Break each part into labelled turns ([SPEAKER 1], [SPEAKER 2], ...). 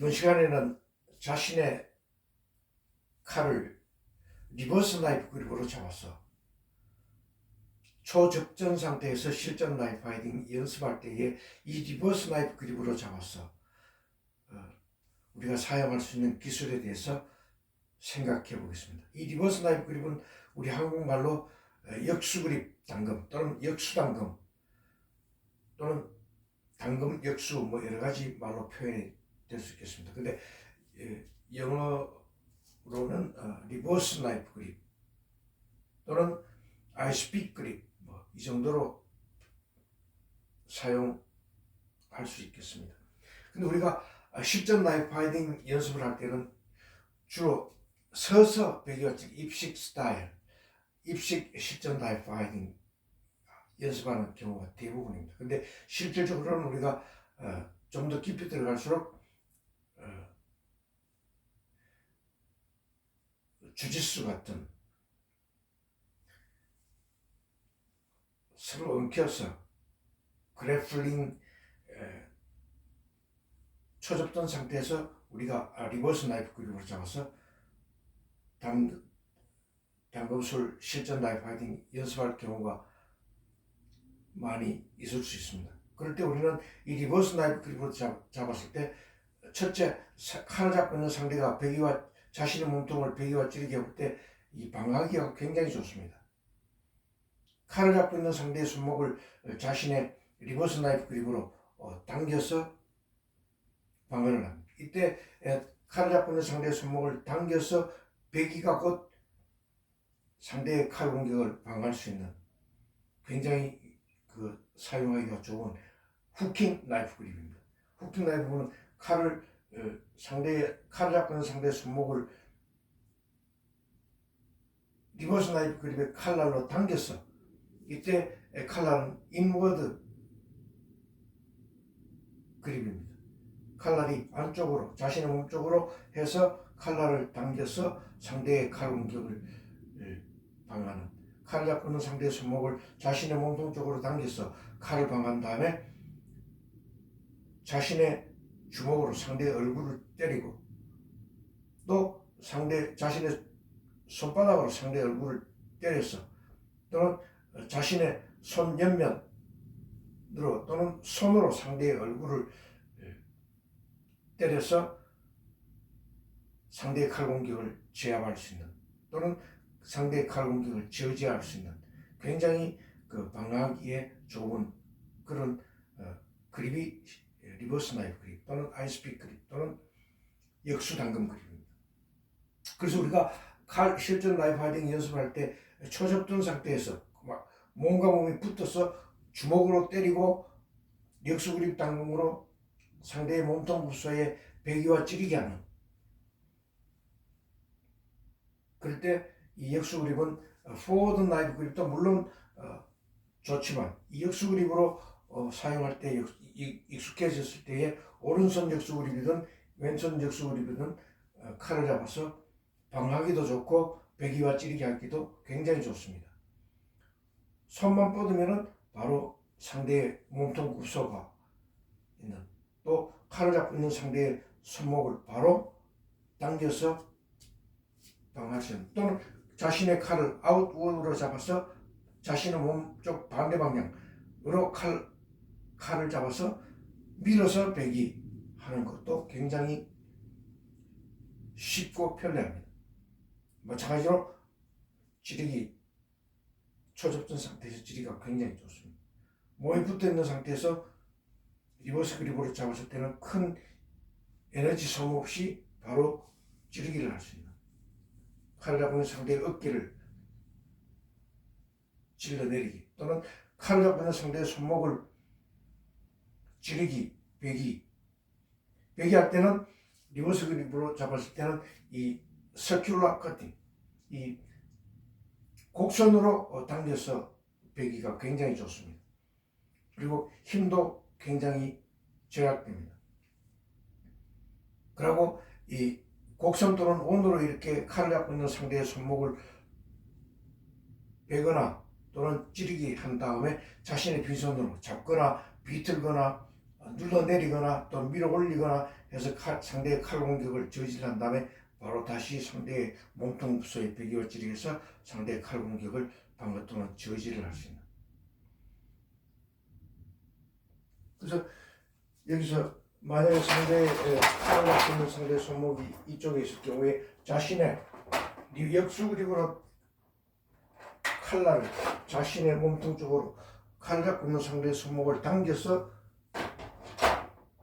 [SPEAKER 1] 이번 시간에는 자신의 칼을 리버스 나이프 그립으로 잡았어. 초접전 상태에서 실전 나이프 파이팅 연습할 때에 이 리버스 나이프 그립으로 잡았어. 우리가 사용할 수 있는 기술에 대해서 생각해 보겠습니다. 이 리버스 나이프 그립은 우리 한국말로 역수그립 당금 또는 역수당금 또는 당금 역수 뭐 여러 가지 말로 표현이 될 수 있겠습니다. 근데 영어로는 리버스 나이프 그립 또는 아이스픽 그립 뭐 이 정도로 사용할 수 있겠습니다. 근데 우리가 실전 나이프 파이팅 연습을 할 때는 주로 서서 배기와적 입식 스타일, 입식 실전 나이프 파이팅 연습하는 경우가 대부분입니다. 근데 실질적으로는 우리가 좀 더 깊이 들어갈수록 주짓수 같은 서로 엉켜서 그래플링 초접던 상태에서 우리가 리버스 나이프 그립으로 잡아서 당금술 실전 나이프 파이팅 연습할 경우가 많이 있을 수 있습니다. 그럴 때 우리는 이 리버스 나이프 그립으로 잡았을 때 첫째, 칼을 잡고 있는 상대가 배기와 자신의 몸통을 배기와 찌르게 할 때 이 방어하기가 굉장히 좋습니다. 칼을 잡고 있는 상대의 손목을 자신의 리버스 나이프 그립으로 당겨서 방어를 합니다. 이때 칼을 잡고 있는 상대의 손목을 당겨서 배기가 곧 상대의 칼 공격을 방어할 수 있는 굉장히 사용하기가 좋은 후킹 나이프 그립입니다. 후킹 나이프는 칼을 잡고 있는 상대의 손목을 리버스 나이프 그립의 칼날로 당겼어. 이때 칼날은 인워드 그립입니다. 칼날이 안쪽으로 자신의 몸 쪽으로 해서 칼날을 당겨서 상대의 칼 공격을 방어하는, 칼을 잡고 있는 상대의 손목을 자신의 몸통 쪽으로 당겨서 칼을 방어한 다음에 자신의 주먹으로 상대의 얼굴을 때리고 또 자신의 손바닥으로 상대의 얼굴을 때려서 또는 자신의 손 옆면으로 또는 손으로 상대의 얼굴을 때려서 상대의 칼 공격을 제압할 수 있는 또는 상대의 칼 공격을 저지할 수 있는 굉장히 방어하기에 좋은 그런 그립이 리버스 나이프 그립 또는 아이스픽 그립 또는 역수 당금 그립입니다. 그래서 우리가 실전 나이프 파이팅 연습할 때 초접전 상태에서 막 몸과 몸이 붙어서 주먹으로 때리고 역수 그립 당금으로 상대의 몸통 부서에 배기와 찌르게 하는, 그럴 때 이 역수 그립은 포워드 나이프 그립도 물론 좋지만 이 역수 그립으로 사용할 때 익숙해졌을 때에 오른손 역수 그립이든 왼손 역수 그립이든 칼을 잡아서 방어하기도 좋고 배기와 찌르게 하기도 굉장히 좋습니다. 손만 뻗으면 바로 상대의 몸통 구석가 있는, 또 칼을 잡고 있는 상대의 손목을 바로 당겨서 방어할 수 있는, 또는 자신의 칼을 아웃워드로 잡아서 자신의 몸쪽 반대 방향으로 칼을 잡아서 밀어서 배기 하는 것도 굉장히 쉽고 편리합니다. 마찬가지로 찌르기, 초접전 상태에서 찌르기가 굉장히 좋습니다. 몸이 붙어 있는 상태에서 리버스 그립으로 잡았을 때는 큰 에너지 소모 없이 바로 찌르기를 할 수 있는, 칼을 잡고 있는 상대의 어깨를 찔러내리기 또는 칼을 잡고 있는 상대의 손목을 찌르기, 배기 할 때는 리버스 그립으로 잡았을 때는 이 서큘러 커팅, 이 곡선으로 당겨서 배기가 굉장히 좋습니다. 그리고 힘도 굉장히 절약됩니다. 그리고 이 곡선 또는 원으로 이렇게 칼을 잡고 있는 상대의 손목을 베거나 또는 찌르기 한 다음에 자신의 빈손으로 잡거나 비틀거나 눌러내리거나 또 밀어 올리거나 해서 상대의 칼 공격을 저지한 다음에 바로 다시 상대의 몸통 부서에 베기와 찌르기해서 상대의 칼 공격을 방어 또는 저지를 할 수 있는. 그래서 여기서 만약에 상대의 칼을 갖고 있는 상대의 손목이 이쪽에 있을 경우에 자신의 역수 그립으로 칼날을 자신의 몸통 쪽으로 칼을 갖고 있는 상대의 손목을 당겨서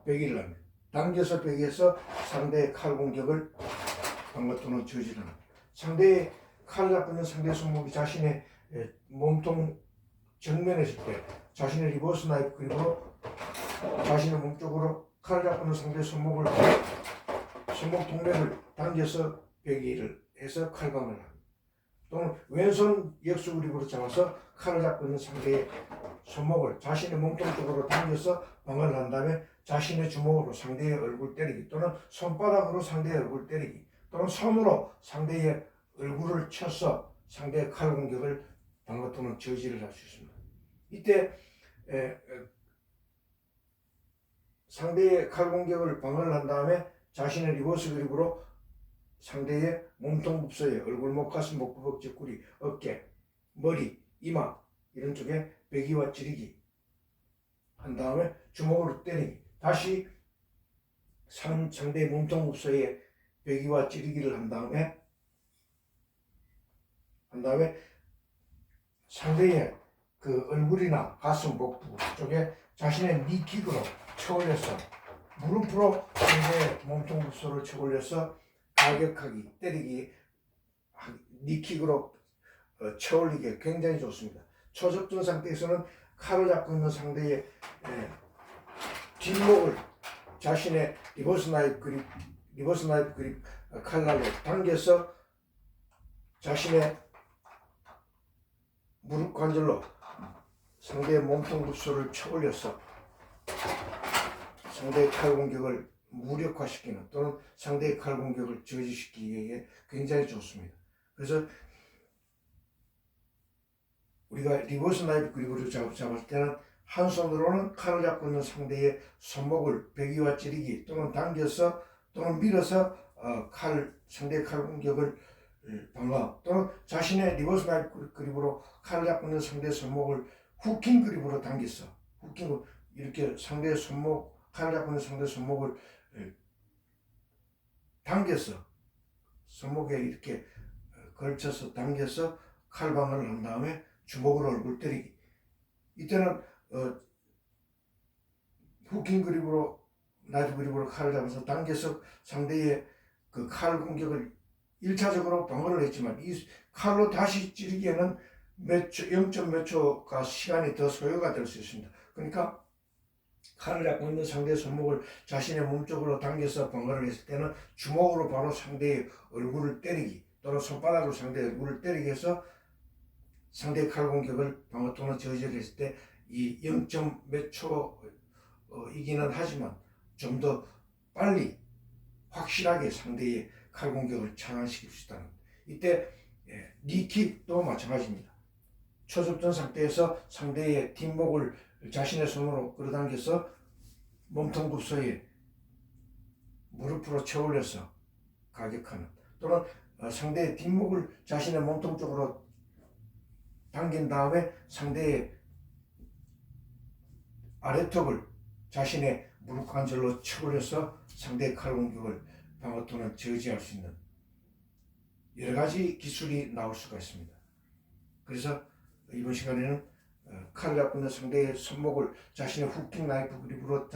[SPEAKER 1] 베기를 합니다. 당겨서 베기해서 상대의 칼 공격을 방어 또는 저지를 합니다. 상대의 칼을 갖고 있는 상대의 손목이 자신의 몸통 정면에 있을 때 자신의 리버스 나이프 그립으로 자신의 몸 쪽으로 칼을 갖고 있는 상대의 손목 동맥을 당겨서 베기를 해서 칼방을 합니다. 또는 왼손 역수 그립으로 잡아서 칼을 잡고 있는 상대의 손목을 자신의 몸통 쪽으로 당겨서 방어를 한 다음에 자신의 주먹으로 상대의 얼굴 때리기 또는 손바닥으로 상대의 얼굴 때리기 또는 손으로 상대의 얼굴을 쳐서 상대의 칼 공격을 방어 또는 저지를 할 수 있습니다. 이때 상대의 칼 공격을 방어를 한 다음에 자신의 리버스 그립으로 상대의 몸통 굽서에 얼굴, 목, 가슴, 목, 허벅지, 꼬리, 어깨, 머리, 이마 이런 쪽에 베기와 찌르기 한 다음에 주먹으로 때리기 다시 상대의 몸통 굽서에 베기와 찌르기를 한 다음에 상대의 그 얼굴이나 가슴, 목 쪽에 자신의 니킥으로 쳐올려서 무릎으로 상대의 몸통 굽서를 쳐올려서 가격하기, 때리기, 니킥으로 쳐올리기 굉장히 좋습니다. 초접전 상태에서는 칼을 잡고 있는 상대의 뒷목을 자신의 리버스 나이프 그립 칼날로 당겨서 자신의 무릎 관절로 상대의 몸통 굽서를 쳐올려서 상대의 칼 공격을 무력화시키는 또는 상대의 칼 공격을 저지시키기에 굉장히 좋습니다. 그래서 우리가 리버스 나이프 그립으로 잡을 때는 한 손으로는 칼을 잡고 있는 상대의 손목을 베기와 찌르기 또는 당겨서 또는 밀어서 상대의 칼 공격을 방어 또는 자신의 리버스 나이프 그립으로 칼을 잡고 있는 상대의 손목을 후킹 그립으로 당겨서 이렇게 상대의 칼을 잡고 있는 상대의 손목을 당겨서 손목에 이렇게 걸쳐서 당겨서 칼방어를 한 다음에 주먹으로 얼굴 때리기. 이때는 후킹 그립으로 나이프 그립으로 칼을 잡아서 당겨서 상대의 그 칼 공격을 1차적으로 방어를 했지만 이 칼로 다시 찌르기에는 0점 몇 초가 시간이 더 소요가 될 수 있습니다. 그러니까 칼을 잡고 있는 상대의 손목을 자신의 몸 쪽으로 당겨서 방어를 했을 때는 주먹으로 바로 상대의 얼굴을 때리기 또는 손바닥으로 상대의 얼굴을 때리기 해서 상대의 칼 공격을 방어 또는 저지를 했을 때 이 0점 몇 초이기는 하지만 좀 더 빨리 확실하게 상대의 칼 공격을 차단시킬 수 있다는 겁니다. 이때 니킥도 마찬가지입니다. 초접전 상태에서 상대의 뒷목을 자신의 손으로 끌어당겨서 몸통 굽서에 무릎으로 쳐올려서 가격하는 또는 상대의 뒷목을 자신의 몸통 쪽으로 당긴 다음에 상대의 아래턱을 자신의 무릎 관절로 쳐올려서 상대의 칼 공격을 방어 또는 저지할 수 있는 여러 가지 기술이 나올 수가 있습니다. 그래서 이번 시간에는 칼을 잡고 있는 상대의 손목을 자신의 후킹 나이프 그립으로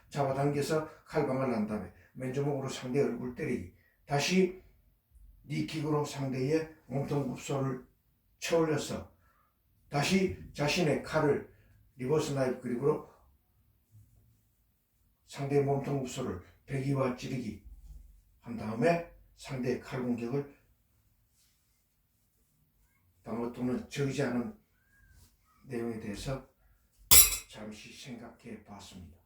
[SPEAKER 1] 잡아당겨서 칼방어를 한 다음에 맨주먹으로 상대의 얼굴 때리기 다시 니킥으로 상대의 몸통 굽서를 쳐올려서 다시 자신의 칼을 리버스 나이프 그립으로 상대의 몸통 굽서를 베기와 찌르기 한 다음에 상대의 칼 공격을 방어 또는 저지하는 내용에 대해서 잠시 생각해 봤습니다.